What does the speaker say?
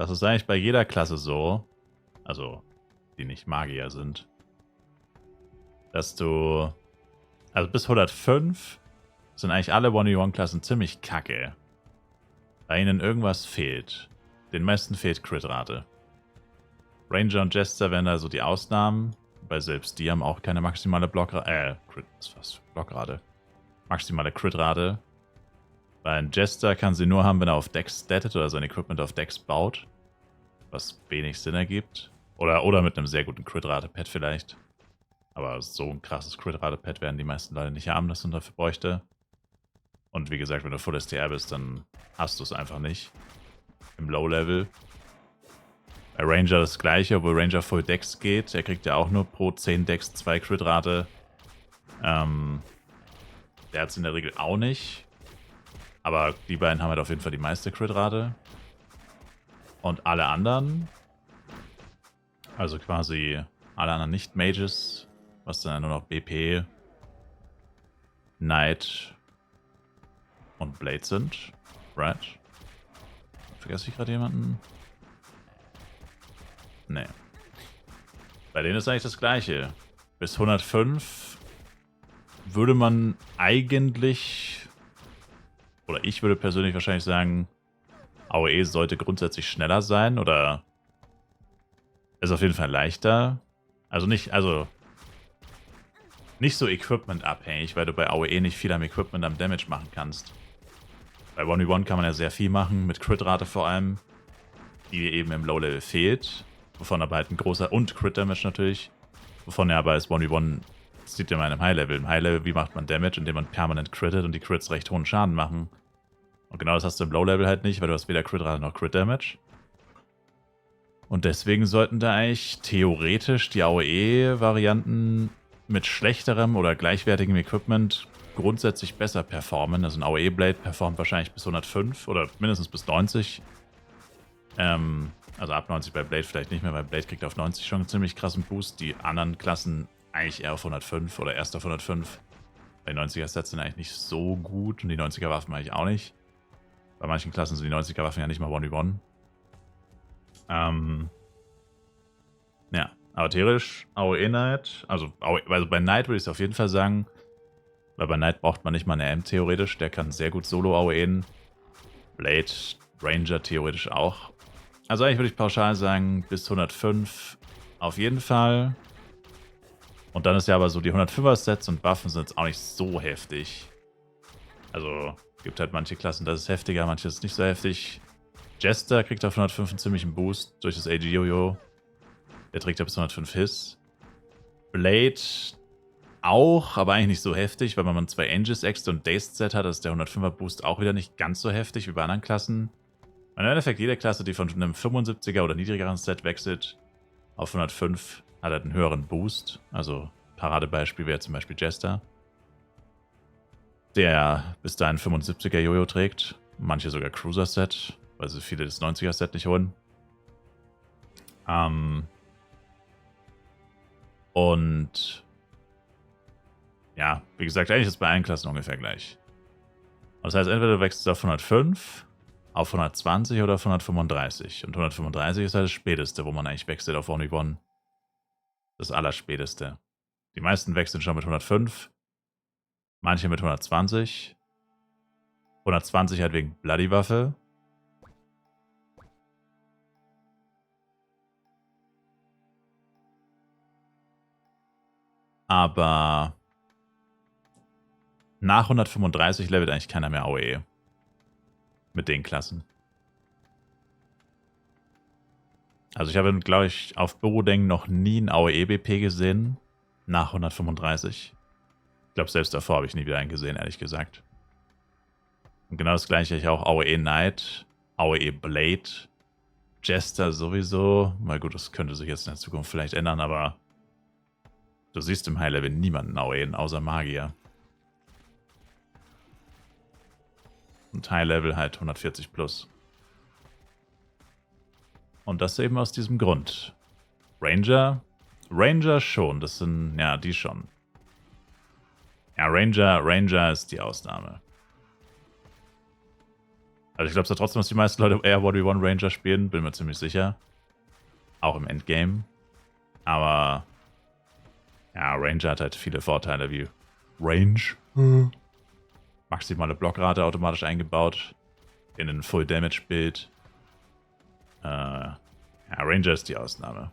Das ist eigentlich bei jeder Klasse so, also die nicht Magier sind, dass du, also bis 105 sind eigentlich alle 1v1-Klassen ziemlich kacke. Bei ihnen irgendwas fehlt. Den meisten fehlt Crit-Rate. Ranger und Jester wären da so die Ausnahmen, weil selbst die haben auch keine maximale Blockrate, Blockrate? Maximale Crit-Rate. Weil ein Jester kann sie nur haben, wenn er auf Dex stattet oder sein Equipment auf Dex baut. Was wenig Sinn ergibt. Oder mit einem sehr guten Crit-Rate-Pad vielleicht. Aber so ein krasses Crit-Rate-Pad werden die meisten leider nicht haben, das man dafür bräuchte. Und wie gesagt, wenn du Full STR bist, dann hast du es einfach nicht. Im Low-Level. Bei Ranger das gleiche, obwohl Ranger Full Dex geht. Er kriegt ja auch nur pro 10 Dex 2 Crit-Rate. Der hat es in der Regel auch nicht. Aber die beiden haben halt auf jeden Fall die meiste Crit-Rate. Und alle anderen, also quasi alle anderen Nicht-Mages, was dann nur noch BP, Knight und Blade sind. Right? Vergesse ich gerade jemanden? Nee. Bei denen ist eigentlich das gleiche. Bis 105 würde man eigentlich, oder ich würde persönlich wahrscheinlich sagen, AOE sollte grundsätzlich schneller sein oder ist auf jeden Fall leichter. Also nicht so Equipment-abhängig, weil du bei AOE nicht viel am Equipment, am Damage machen kannst. Bei 1v1 kann man ja sehr viel machen, mit Crit-Rate vor allem, die eben im Low-Level fehlt. Wovon aber halt ein großer, und Crit-Damage natürlich, wovon ja aber als 1v1, das sieht ja mal in einem High-Level. Im High-Level, wie macht man Damage? Indem man permanent crittet und die Crits recht hohen Schaden machen. Und genau das hast du im Low-Level halt nicht, weil du hast weder Crit-Rate noch Crit-Damage. Und deswegen sollten da eigentlich theoretisch die AOE-Varianten mit schlechterem oder gleichwertigem Equipment grundsätzlich besser performen. Also ein AOE-Blade performt wahrscheinlich bis 105 oder mindestens bis 90. Also ab 90 bei Blade vielleicht nicht mehr, weil Blade kriegt auf 90 schon einen ziemlich krassen Boost. Die anderen Klassen eigentlich eher auf 105 oder erst auf 105. Weil die 90er-Sets sind eigentlich nicht so gut und die 90er-Waffen eigentlich auch nicht. Bei manchen Klassen sind die 90er-Waffen ja nicht mal 1v1. Ja, aber theoretisch AOE Knight, also bei Knight würde ich es auf jeden Fall sagen, weil bei Knight braucht man nicht mal eine M theoretisch, der kann sehr gut Solo AOEen. Blade, Ranger theoretisch auch. Also eigentlich würde ich pauschal sagen, bis 105 auf jeden Fall. Und dann ist ja aber so, die 105er-Sets und Waffen sind jetzt auch nicht so heftig. Also gibt halt manche Klassen, das ist heftiger, manche ist nicht so heftig. Jester kriegt auf 105 einen ziemlichen Boost durch das AG-Yo-Yo. Der trägt ja bis 105 Hiss. Blade auch, aber eigentlich nicht so heftig, weil wenn man 2 Aegis Ext und Dazed Set hat, ist der 105er Boost auch wieder nicht ganz so heftig wie bei anderen Klassen. Im Endeffekt, jede Klasse, die von einem 75er oder niedrigeren Set wechselt auf 105, hat halt einen höheren Boost. Also Paradebeispiel wäre zum Beispiel Jester, der bis dahin 75er Jojo trägt. Manche sogar Cruiser Set, weil sie viele das 90er Set nicht holen. Und ja, wie gesagt, eigentlich ist es bei allen Klassen ungefähr gleich. Das heißt, entweder du wechselst auf 105, auf 120 oder auf 135. Und 135 ist halt das Späteste, wo man eigentlich wechselt auf 1v1. Das Allerspäteste. Die meisten wechseln schon mit 105. Manche mit 120. 120 halt wegen Bloody-Waffe. Aber nach 135 levelt eigentlich keiner mehr AOE. Mit den Klassen. Also ich habe, glaube ich, auf Borodeng noch nie ein AOE-BP gesehen. Nach 135. Ich glaube, selbst davor habe ich nie wieder einen gesehen, ehrlich gesagt. Und genau das gleiche ich auch AOE Knight, AOE Blade, Jester sowieso. Mal gut, das könnte sich jetzt in der Zukunft vielleicht ändern, aber du siehst im High-Level niemanden AOEen, außer Magier. Und High-Level halt 140 plus. Und das eben aus diesem Grund. Ranger schon, das sind, ja, die schon. Ja, Ranger ist die Ausnahme. Also ich glaube zwar trotzdem, dass die meisten Leute eher 1v1 Ranger spielen, bin mir ziemlich sicher. Auch im Endgame. Aber ja, Ranger hat halt viele Vorteile wie Range. Maximale Blockrate automatisch eingebaut. In ein Full Damage Bild. Ja, Ranger ist die Ausnahme.